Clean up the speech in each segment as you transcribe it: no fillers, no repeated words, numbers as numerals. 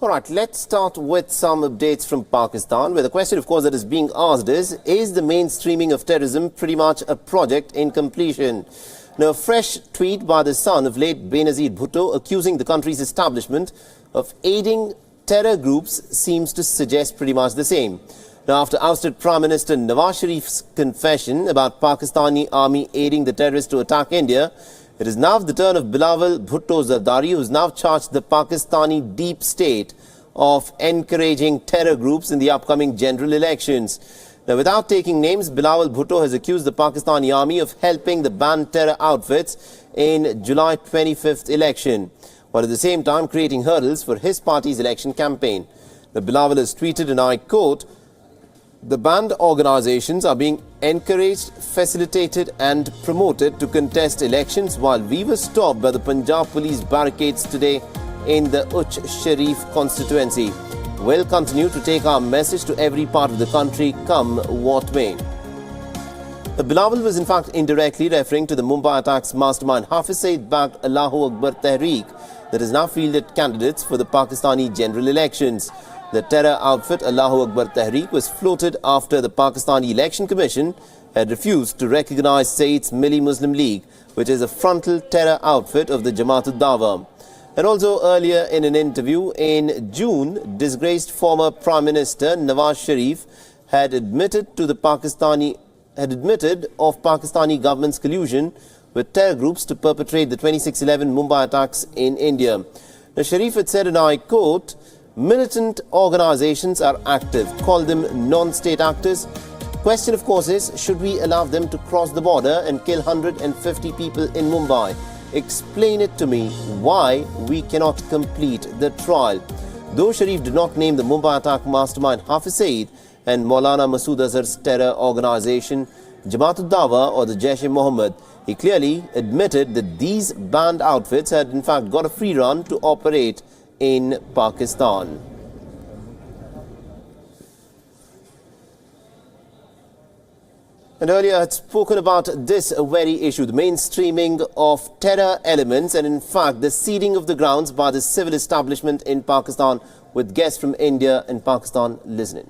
All right, let's start with some updates from Pakistan, where the question, of course, that is being asked is the mainstreaming of terrorism pretty much a project in completion? Now, a fresh tweet by the son of late Benazir Bhutto accusing the country's establishment of aiding terror groups seems to suggest pretty much the same. Now, after ousted Prime Minister Nawaz Sharif's confession about Pakistani army aiding the terrorists to attack India, it is now the turn of Bilawal Bhutto Zardari, who has now charged the Pakistani deep state of encouraging terror groups in the upcoming general elections. Now, without taking names, Bilawal Bhutto has accused the Pakistani army of helping the banned terror outfits in July 25th election, while at the same time creating hurdles for his party's election campaign. Now, Bilawal has tweeted, and I quote, "The banned organizations are being encouraged, facilitated and promoted to contest elections, while we were stopped by the Punjab police barricades today in the Uch Sharif constituency. We'll continue to take our message to every part of the country, come what may." Bilawal was in fact indirectly referring to the Mumbai attacks mastermind Hafiz Saeed-backed Allahu Akbar Tehreek that has now fielded candidates for the Pakistani general elections. The terror outfit Allahu Akbar Tehreek was floated after the Pakistani Election Commission had refused to recognize Saeed's Milli Muslim League, which is a frontal terror outfit of the Jamaat-ud-Dawa. And also earlier in an interview in June, disgraced former Prime Minister Nawaz Sharif had admitted of Pakistani government's collusion with terror groups to perpetrate the 26/11 Mumbai attacks in India. Now, Sharif had said, and I quote, "Militant organizations are active. Call them non-state actors. Question, of course, is, should we allow them to cross the border and kill 150 people in Mumbai? Explain it to me why we cannot complete the trial." Though Sharif did not name the Mumbai attack mastermind Hafiz Saeed and Maulana Masood Azhar's terror organization, Jamaat-ud-Dawa or the Jaish-e-Mohammed, he clearly admitted that these banned outfits had in fact got a free run to operate in Pakistan. And earlier I had spoken about this very issue, the mainstreaming of terror elements and in fact the ceding of the grounds by the civil establishment in Pakistan, with guests from India and Pakistan listening.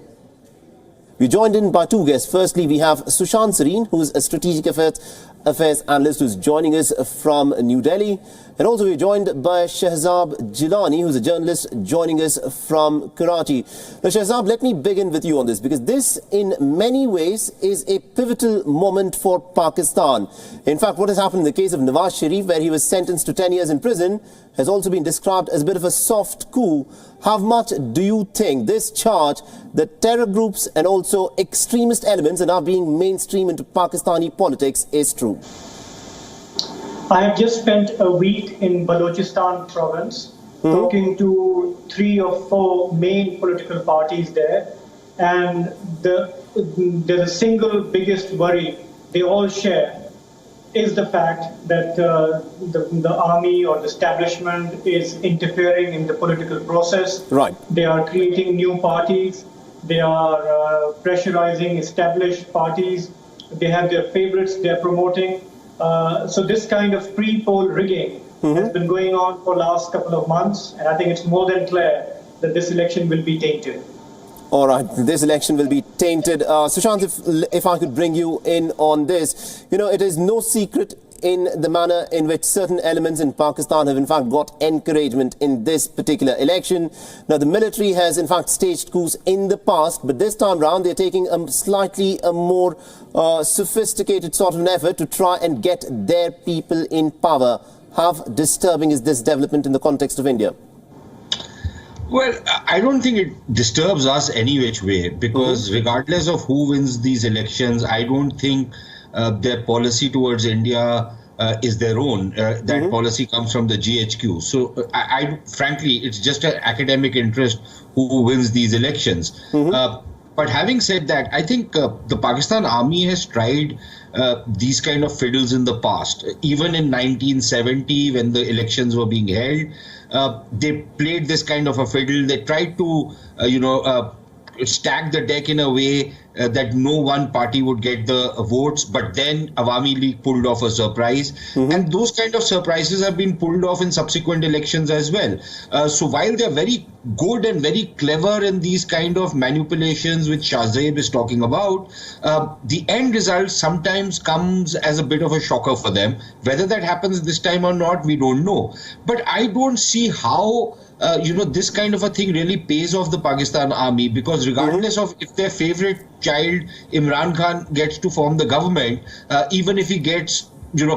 We're joined in by two guests. Firstly, we have Sushant Sareen, who's a strategic affairs analyst who's joining us from New Delhi. And also we're joined by Shahzab Jilani, who's a journalist joining us from Karachi. Now, Shahzab, let me begin with you on this, because this in many ways is a pivotal moment for Pakistan. In fact, what has happened in the case of Nawaz Sharif, where he was sentenced to 10 years in prison, has also been described as a bit of a soft coup. How much do you think this charge that terror groups and also extremist elements are now being mainstream into Pakistani politics is true? I have just spent a week in Balochistan province, talking to 3 or 4 main political parties there, and the single biggest worry they all share is the fact that the army or the establishment is interfering in the political process. Right. They are creating new parties. They are pressurizing established parties. They have their favorites they're promoting. So this kind of pre-poll rigging has been going on for the last couple of months, and I think it's more than clear that this election will be tainted. All right, this election will be tainted. Sushant, if I could bring you in on this, you know, it is no secret in the manner in which certain elements in Pakistan have in fact got encouragement in this particular election. Now, the military has in fact staged coups in the past, but this time round they're taking a slightly more sophisticated sort of an effort to try and get their people in power. How disturbing is this development in the context of India? Well, I don't think it disturbs us any which way, because regardless of who wins these elections, I don't think their policy towards India is their own. That policy comes from the GHQ. So I frankly, it's just an academic interest who wins these elections. But having said that, I think the Pakistan army has tried these kind of fiddles in the past. Even in 1970, when the elections were being held, they played this kind of a fiddle. They tried to, stack the deck in a way that no one party would get the votes, but then Awami League pulled off a surprise. And those kind of surprises have been pulled off in subsequent elections as well. So while they're very good and very clever in these kind of manipulations which Shahzeb is talking about, the end result sometimes comes as a bit of a shocker for them. Whether that happens this time or not, we don't know. But I don't see how this kind of a thing really pays off the Pakistan army, because regardless of if their favorite child Imran Khan gets to form the government, even if he gets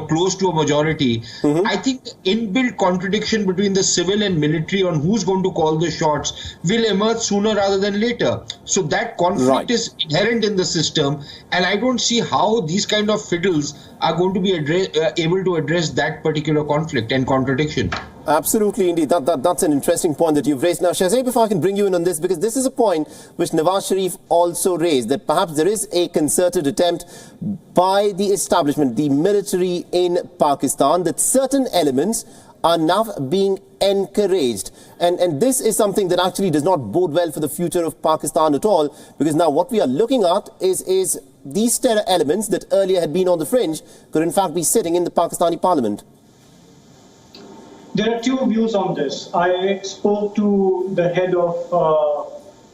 close to a majority, I think the inbuilt contradiction between the civil and military on who's going to call the shots will emerge sooner rather than later. So that conflict is inherent in the system, and I don't see how these kind of fiddles are going to be able to address that particular conflict and contradiction. Absolutely, indeed. That's an interesting point that you've raised. Now, Shahzeb, if I can bring you in on this, because this is a point which Nawaz Sharif also raised, that perhaps there is a concerted attempt by the establishment, the military in Pakistan, that certain elements are now being encouraged. And this is something that actually does not bode well for the future of Pakistan at all, because now what we are looking at is these terror elements that earlier had been on the fringe could in fact be sitting in the Pakistani parliament. There are two views on this. I spoke to the head of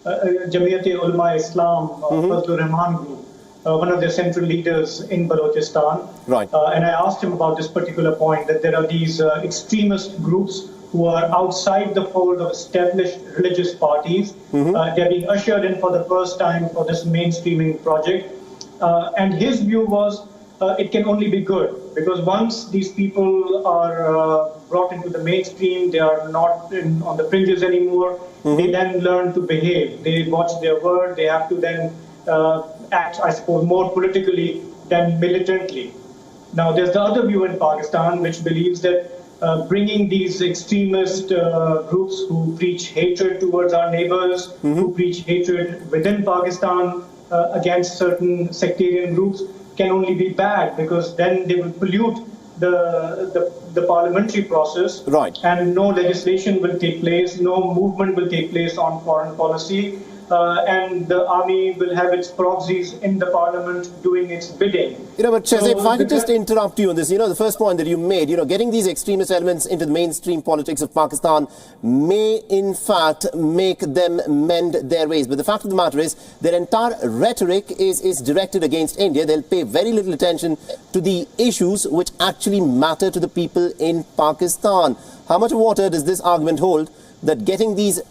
Jamiyat-e-Ulama Islam, Fazlur Rahman Group, one of their central leaders in Balochistan. Right. And I asked him about this particular point, that there are these extremist groups who are outside the fold of established religious parties. They're being ushered in for the first time for this mainstreaming project. And his view was it can only be good, because once these people are brought into the mainstream, they are not on the fringes anymore. They then learn to behave. They watch their word. They have to then act, I suppose, more politically than militantly. Now, there's the other view in Pakistan, which believes that bringing these extremist groups who preach hatred towards our neighbors, who preach hatred within Pakistan against certain sectarian groups, can only be bad, because then they will pollute the parliamentary process, and no legislation will take place, no movement will take place on foreign policy, and the army will have its proxies in the parliament doing its bidding. But Shahzeb, if I could just interrupt you on this, the first point that you made, getting these extremist elements into the mainstream politics of Pakistan may in fact make them mend their ways. But the fact of the matter is, their entire rhetoric is directed against India. They'll pay very little attention to the issues which actually matter to the people in Pakistan. How much water does this argument hold that getting these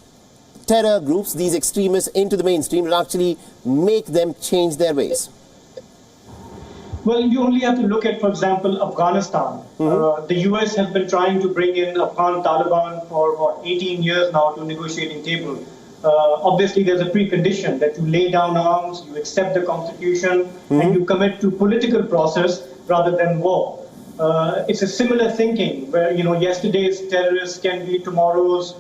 terror groups, these extremists into the mainstream will actually make them change their ways? Well, you only have to look at, for example, Afghanistan. The US has been trying to bring in Afghan Taliban for 18 years now to a negotiating table. Obviously, there's a precondition that you lay down arms, you accept the constitution, and you commit to political process rather than war. It's a similar thinking where, yesterday's terrorists can be tomorrow's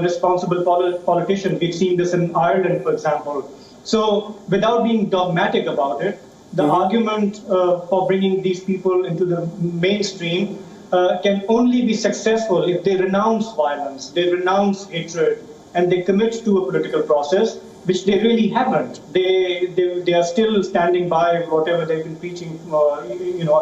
responsible politician. We've seen this in Ireland, for example. So without being dogmatic about it, the argument for bringing these people into the mainstream can only be successful if they renounce violence, they renounce hatred, and they commit to a political process, which they really haven't. They are still standing by whatever they've been preaching,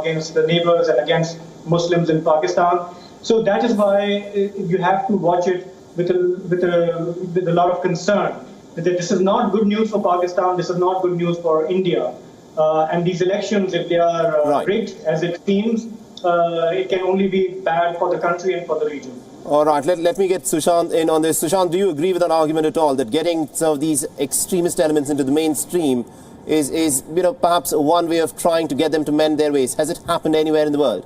against the neighbors and against Muslims in Pakistan. So that is why you have to watch it with a lot of concern. That this is not good news for Pakistan. This is not good news for India. And these elections, if they are rigged, as it seems, it can only be bad for the country and for the region. All right, let me get Sushant in on this. Sushant, do you agree with that argument at all, that getting some of these extremist elements into the mainstream is perhaps one way of trying to get them to mend their ways? Has it happened anywhere in the world?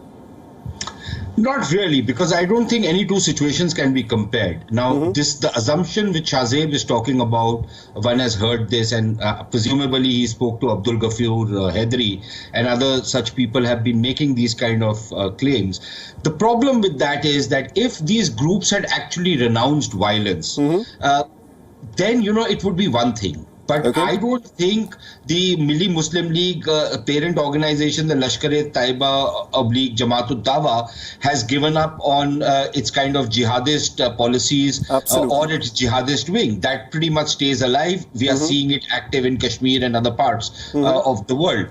Not really, because I don't think any two situations can be compared. Now, the assumption which Shahzeb is talking about, one has heard this, and presumably he spoke to Abdul Ghaffur Hedri, and other such people have been making these kind of claims. The problem with that is that if these groups had actually renounced violence, then, it would be one thing. But Okay. I don't think the Milli Muslim League parent organization, the Lashkar-e-Taiba oblique Jamaat-ud-Dawa, has given up on its kind of jihadist policies or its jihadist wing. That pretty much stays alive. We are seeing it active in Kashmir and other parts of the world.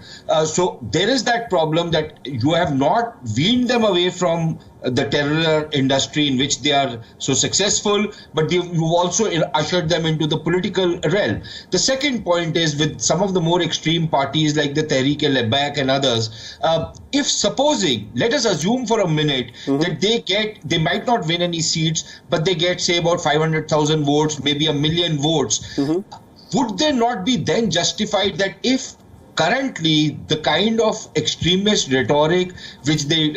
So there is that problem that you have not weaned them away from the terror industry in which they are so successful, but you've also ushered them into the political realm. The second point is with some of the more extreme parties like the Tehreek-e-Labbaik and others, if supposing, let us assume for a minute that they might not win any seats, but they get, say, about 500,000 votes, maybe 1 million votes, would they not be then justified that if currently the kind of extremist rhetoric which they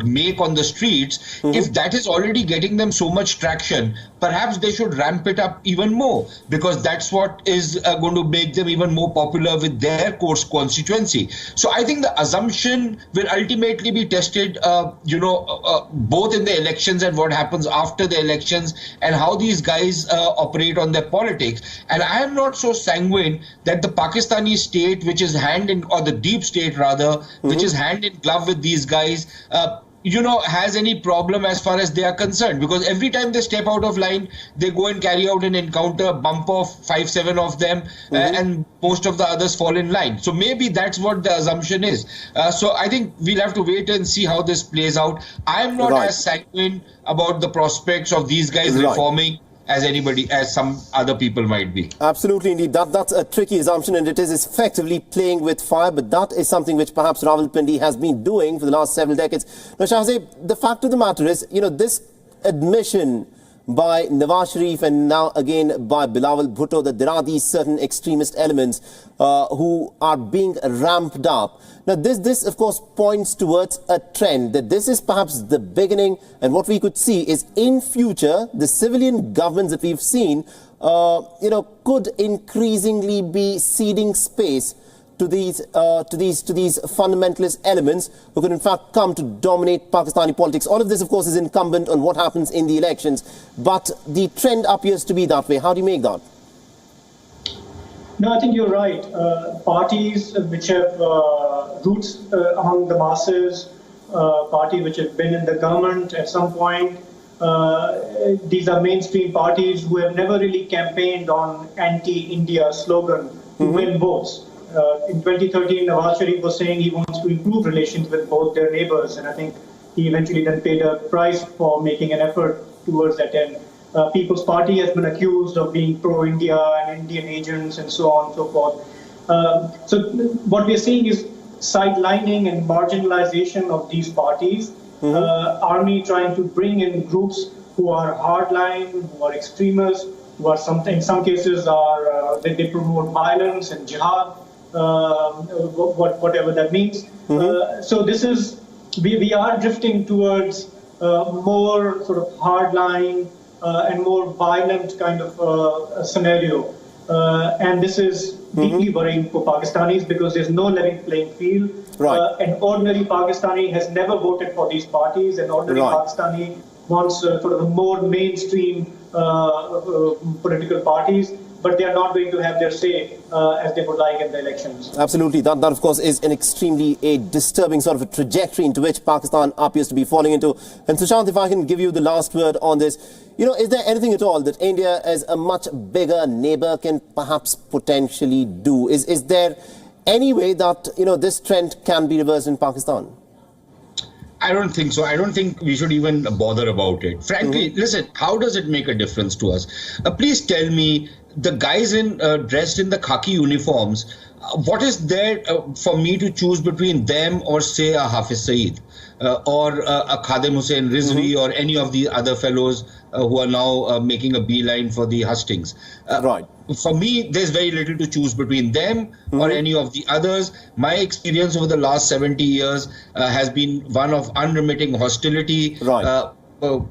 make on the streets, if that is already getting them so much traction, perhaps they should ramp it up even more, because that's what is going to make them even more popular with their core constituency. So I think the assumption will ultimately be tested both in the elections and what happens after the elections and how these guys operate on their politics. And I am not so sanguine that the Pakistani state, which is the deep state rather, which is hand in glove with these guys, has any problem as far as they are concerned, because every time they step out of line, they go and carry out an encounter, bump off 5-7 of them, and most of the others fall in line. So maybe that's what the assumption is. So I think we'll have to wait and see how this plays out. I'm not as sanguine about the prospects of these guys reforming as some other people might be. Absolutely, indeed. That's a tricky assumption, and it is effectively playing with fire, but that is something which perhaps Rawalpindi has been doing for the last several decades. Now, Shahzeb, the fact of the matter is, this admission by Nawaz Sharif and now again by Bilawal Bhutto that there are these certain extremist elements who are being ramped up. Now, this of course points towards a trend that this is perhaps the beginning, and what we could see is in future the civilian governments that we've seen, could increasingly be ceding space to these fundamentalist elements who could in fact come to dominate Pakistani politics. All of this, of course, is incumbent on what happens in the elections, but the trend appears to be that way. How do you make that? No, I think you're right. Parties which have roots among the masses, parties which have been in the government at some point, these are mainstream parties who have never really campaigned on anti-India slogan to win votes. In 2013, Nawaz Sharif was saying he wants to improve relations with both their neighbors, and I think he eventually then paid a price for making an effort towards that end. People's Party has been accused of being pro-India and Indian agents and so on and so forth. So what we're seeing is sidelining and marginalization of these parties, army trying to bring in groups who are hardline, who are extremists, who are in some cases they promote violence and jihad, whatever that means. So this is, we are drifting towards more sort of hardline and more violent kind of scenario. And this is deeply worrying for Pakistanis because there's no level playing field. An ordinary Pakistani has never voted for these parties. An ordinary Pakistani wants sort of a more mainstream political parties, but they are not going to have their say as they would like in the elections. Absolutely. That of course, is an extremely disturbing sort of a trajectory into which Pakistan appears to be falling into. And Sushant, if I can give you the last word on this, is there anything at all that India as a much bigger neighbor can perhaps potentially do? Is there any way that, this trend can be reversed in Pakistan? I don't think so. I don't think we should even bother about it. Frankly, listen, how does it make a difference to us? Please tell me, the guys dressed in the khaki uniforms, what is there for me to choose between them or say a Hafiz Saeed or a Khadim Hussain Rizvi or any of the other fellows who are now making a beeline for the hustings? For me, there's very little to choose between them or any of the others. My experience over the last 70 years has been one of unremitting hostility,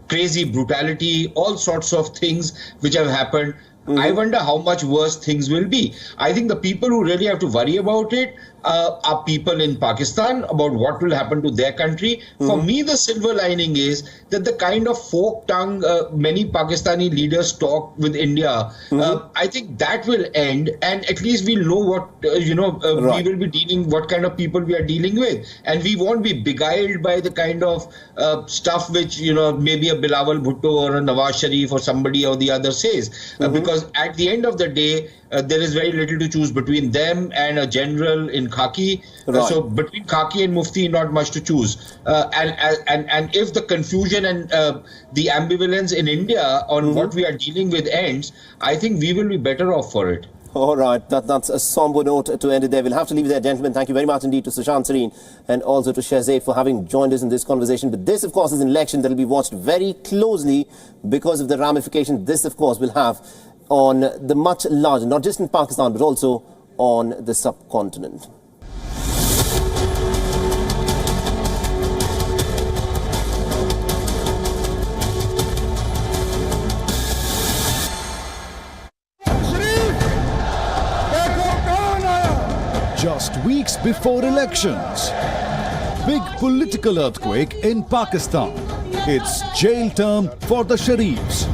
crazy brutality, all sorts of things which have happened. I wonder how much worse things will be. I think the people who really have to worry about it are people in Pakistan, about what will happen to their country. For me, the silver lining is that the kind of folk tongue many Pakistani leaders talk with India, I think that will end, and at least we'll know what we will be dealing, what kind of people we are dealing with, and we won't be beguiled by the kind of stuff which maybe a Bilawal Bhutto or a Nawaz Sharif or somebody or the other says, because at the end of the day, there is very little to choose between them and a general in khaki. So between khaki and mufti, not much to choose. And if the confusion and the ambivalence in India on what we are dealing with ends, I think we will be better off for it. All right, that's a somber note to end it there. We'll have to leave it there, gentlemen. Thank you very much indeed to Sushant Sareen and also to Shahzaid for having joined us in this conversation. But this, of course, is an election that will be watched very closely because of the ramifications this, of course, will have on the much larger, not just in Pakistan, but also on the subcontinent. Just weeks before elections, big political earthquake in Pakistan. It's jail term for the Sharifs.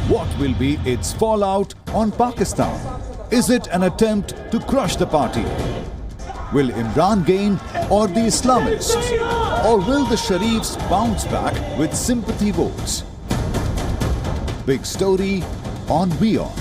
What will be its fallout on Pakistan? Is it an attempt to crush the party? Will Imran gain or the Islamists? Or will the Sharifs bounce back with sympathy votes? Big story on Beyond.